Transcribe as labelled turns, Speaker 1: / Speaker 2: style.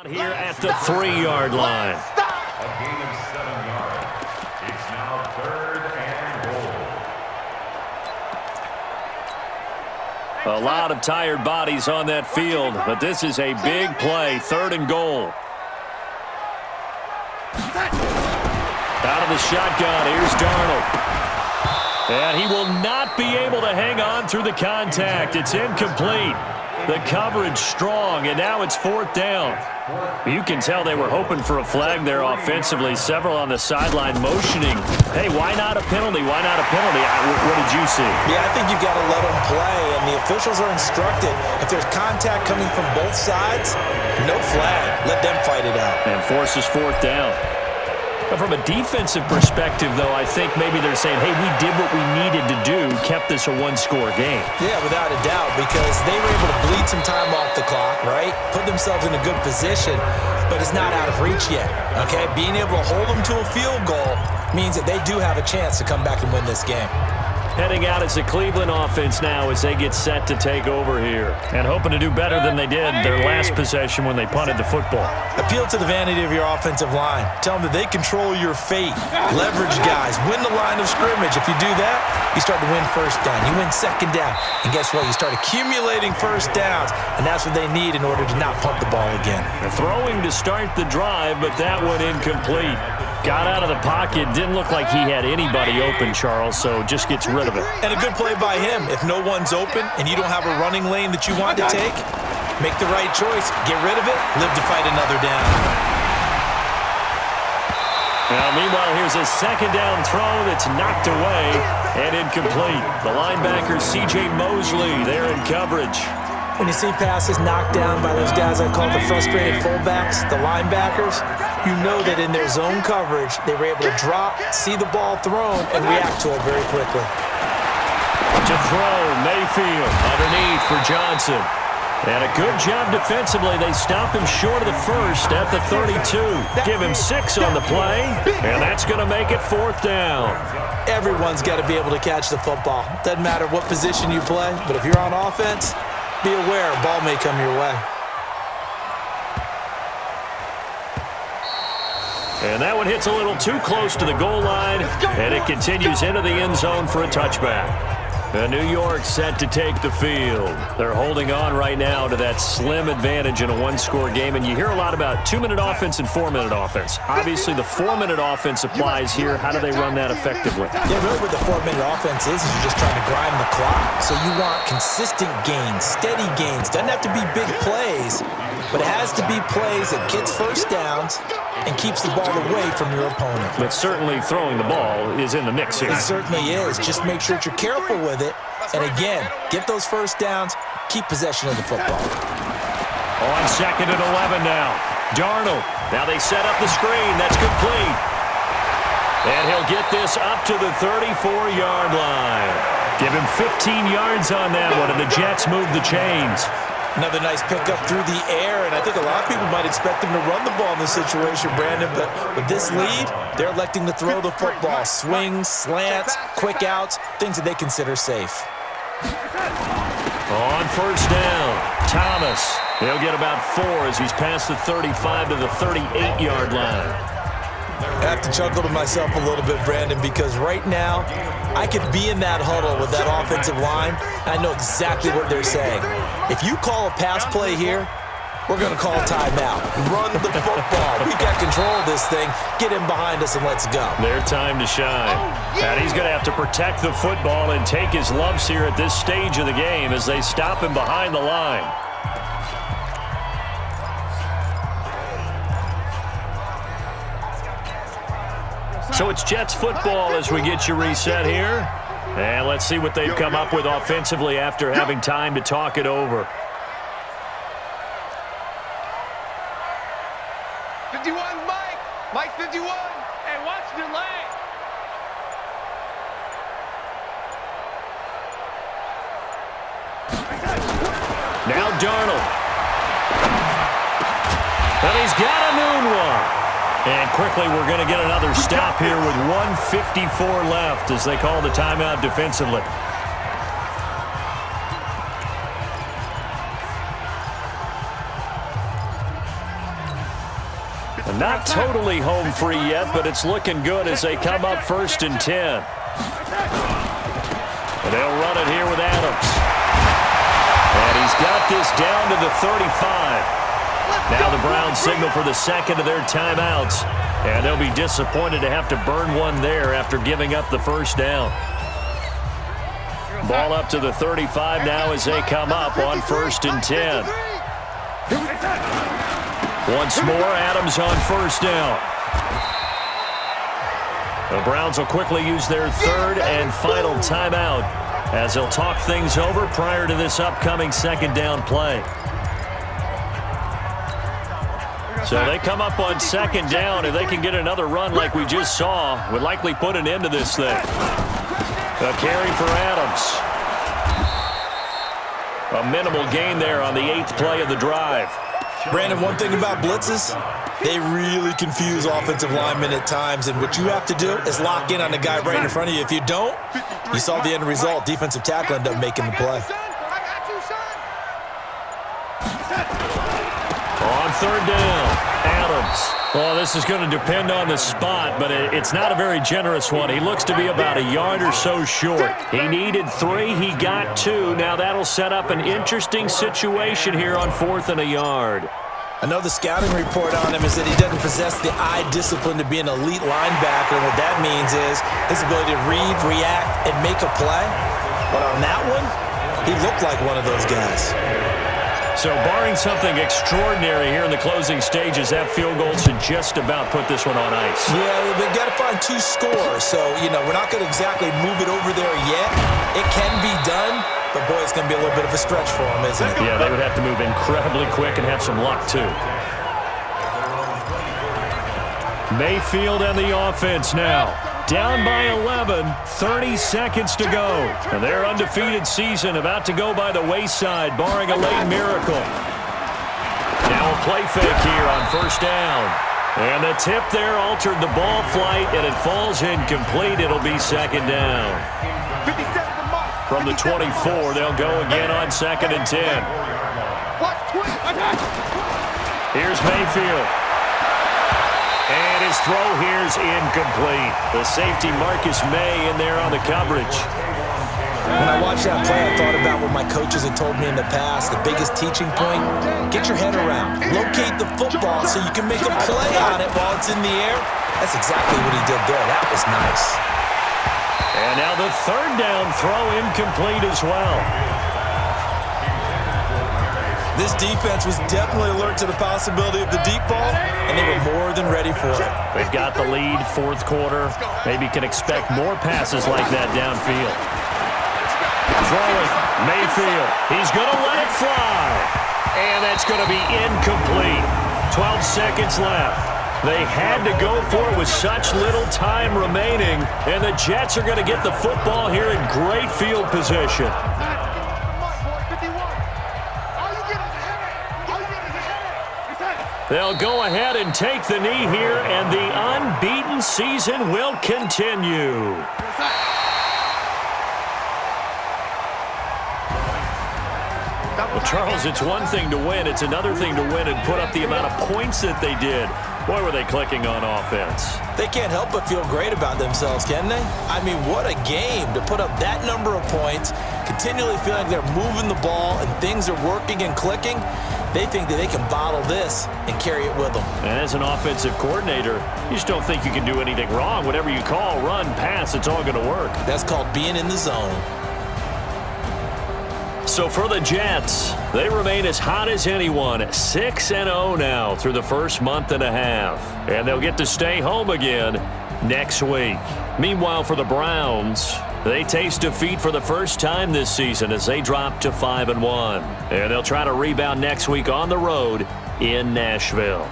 Speaker 1: Here at the 3-yard line.
Speaker 2: A gain of 7 yards. It's now 3rd and goal.
Speaker 1: A lot of tired bodies on that field, but this is a big play, 3rd and goal. Out of the shotgun, here's Darnold. And he will not be able to hang on through the contact. It's incomplete. The coverage strong, and now it's 4th down. You can tell they were hoping for a flag there offensively. Several on the sideline motioning. Hey, why not a penalty? Why not a penalty? What did you see?
Speaker 3: Yeah, I think you've got to let them play, and the officials are instructed. If there's contact coming from both sides, no flag. Let them fight it out.
Speaker 1: And forces 4th down. But from a defensive perspective, though, I think maybe they're saying, hey, we did what we needed to do, kept this a one-score game.
Speaker 3: Yeah, without a doubt, because they were able to bleed some time off the clock, right? Put themselves in a good position, but it's not out of reach yet, okay? Being able to hold them to a field goal means that they do have a chance to come back and win this game.
Speaker 1: Heading out as the Cleveland offense now as they get set to take over here. And hoping to do better than they did their last possession when they punted the football.
Speaker 3: Appeal to the vanity of your offensive line. Tell them that they control your fate. Leverage guys. Win the line of scrimmage. If you do that, you start to win 1st down. You win 2nd down. And guess what? You start accumulating 1st downs. And that's what they need in order to not punt the ball again.
Speaker 1: They're throwing to start the drive, but that one incomplete. Got out of the pocket. Didn't look like he had anybody open, Charles, so just gets rid of it.
Speaker 3: And a good play by him. If no one's open and you don't have a running lane that you want to take, make the right choice. Get rid of it. Live to fight another down.
Speaker 1: Now, meanwhile, here's a 2nd down throw that's knocked away and incomplete. The linebacker, C.J. Mosley, there in coverage.
Speaker 3: When you see passes knocked down by those guys I call the frustrated fullbacks, the linebackers, you know that in their zone coverage, they were able to drop, see the ball thrown, and react to it very quickly.
Speaker 1: To throw, Mayfield underneath for Johnson. And a good job defensively. They stop him short of the 1st at the 32. Give him 6 on the play, and that's going to make it 4th down.
Speaker 3: Everyone's got to be able to catch the football. Doesn't matter what position you play, but if you're on offense, be aware, a ball may come your way.
Speaker 1: And that one hits a little too close to the goal line, and it continues into the end zone for a touchback. New York set to take the field. They're holding on right now to that slim advantage in a one-score game, and you hear a lot about 2-minute offense and 4-minute offense. Obviously, the 4-minute offense applies here. How do they run that effectively?
Speaker 3: Yeah, really what the 4-minute offense is you're just trying to grind the clock. So you want consistent gains, steady gains. Doesn't have to be big plays, but it has to be plays that gets 1st downs and keeps the ball away from your opponent.
Speaker 1: But certainly throwing the ball is in the mix here.
Speaker 3: It certainly is. Just make sure that you're careful with it. And again, get those 1st downs, keep possession of the football.
Speaker 1: On 2nd and 11 now. Darnold. Now they set up the screen. That's complete. And he'll get this up to the 34-yard line. Give him 15 yards on that one, and the Jets move the chains.
Speaker 3: Another nice pickup through the air, and I think a lot of people might expect them to run the ball in this situation, Brandon, but with this lead, they're electing to throw the football. Swings, slants, quick outs, things that they consider safe.
Speaker 1: On 1st down, Thomas. He'll get about 4 as he's past the 35 to the 38-yard line.
Speaker 3: I have to chuckle to myself a little bit, Brandon, because right now I could be in that huddle with that offensive line, and I know exactly what they're saying. If you call a pass play here, we're going to call a timeout. Run the football. We got control of this thing. Get him behind us and let's go.
Speaker 1: Their time to shine. And he's going to have to protect the football and take his lumps here at this stage of the game as they stop him behind the line. So it's Jets football as we get you reset here. And let's see what they've come up with offensively after having time to talk it over.
Speaker 4: 51, Mike 51, and watch the lane.
Speaker 1: Now Darnold. And he's got a noon one. And quickly we're going to get another stop here with 1:54 left as they call the timeout defensively. Not totally home free yet, but it's looking good as they come up 1st and 10. And they'll run it here with Adams. And he's got this down to the 35. Now the Browns signal for the second of their timeouts. And they'll be disappointed to have to burn one there after giving up the first down. Ball up to the 35 now as they come up on 1st and 10. Once more, Adams on 1st down. The Browns will quickly use their 3rd and final timeout as they'll talk things over prior to this upcoming 2nd down play. So they come up on 2nd down. If they can get another run like we just saw, would likely put an end to this thing. A carry for Adams. A minimal gain there on the 8th play of the drive.
Speaker 3: Brandon, one thing about blitzes, they really confuse offensive linemen at times, and what you have to do is lock in on the guy right in front of you. If you don't, you saw the end result. Defensive tackle ended up making the play.
Speaker 1: On 3rd down, Adams. Well, this is going to depend on the spot, but it's not a very generous one. He looks to be about a yard or so short. He needed 3. He got 2. Now that'll set up an interesting situation here on 4th and a yard.
Speaker 3: I know the scouting report on him is that he doesn't possess the eye discipline to be an elite linebacker, and what that means is his ability to read, react, and make a play. But on that one, he looked like one of those guys.
Speaker 1: So barring something extraordinary here in the closing stages, that field goal should just about put this one on ice.
Speaker 3: Yeah, they've got to find 2 scores. So, we're not going to exactly move it over there yet. It can be done, but, boy, it's going to be a little bit of a stretch for them, isn't it?
Speaker 1: Yeah, they would have to move incredibly quick and have some luck, too. Mayfield and the offense now. Down by 11, 30 seconds to go. And their undefeated season about to go by the wayside, barring a late miracle. Now a play fake here on 1st down. And the tip there altered the ball flight, and it falls incomplete. It'll be 2nd down. From the 24, they'll go again on 2nd and 10. Here's Mayfield. And his throw here's incomplete. The safety Marcus May in there on the coverage.
Speaker 3: When I watched that play, I thought about what my coaches had told me in the past. The biggest teaching point, get your head around. Locate the football so you can make a play on it while it's in the air. That's exactly what he did there. That was nice.
Speaker 1: And now the 3rd down throw incomplete as well.
Speaker 3: This defense was definitely alert to the possibility of the deep ball, and they were more than ready for it.
Speaker 1: They've got the lead, 4th quarter. Maybe can expect more passes like that downfield. Throwing, Mayfield. He's going to let it fly. And that's going to be incomplete. 12 seconds left. They had to go for it with such little time remaining, and the Jets are going to get the football here in great field position. They'll go ahead and take the knee here, and the unbeaten season will continue. Well, Charles, it's one thing to win. It's another thing to win and put up the amount of points that they did. Boy, were they clicking on offense.
Speaker 3: They can't help but feel great about themselves, can they? I mean, what a game to put up that number of points, continually feeling like they're moving the ball and things are working and clicking. They think that they can bottle this and carry it with them.
Speaker 1: And as an offensive coordinator, you just don't think you can do anything wrong. Whatever you call, run, pass, it's all going to work.
Speaker 3: That's called being in the zone.
Speaker 1: So for the Jets, they remain as hot as anyone, 6-0 now through the first month and a half. And they'll get to stay home again next week. Meanwhile, for the Browns, they taste defeat for the first time this season as they drop to 5-1. And they'll try to rebound next week on the road in Nashville.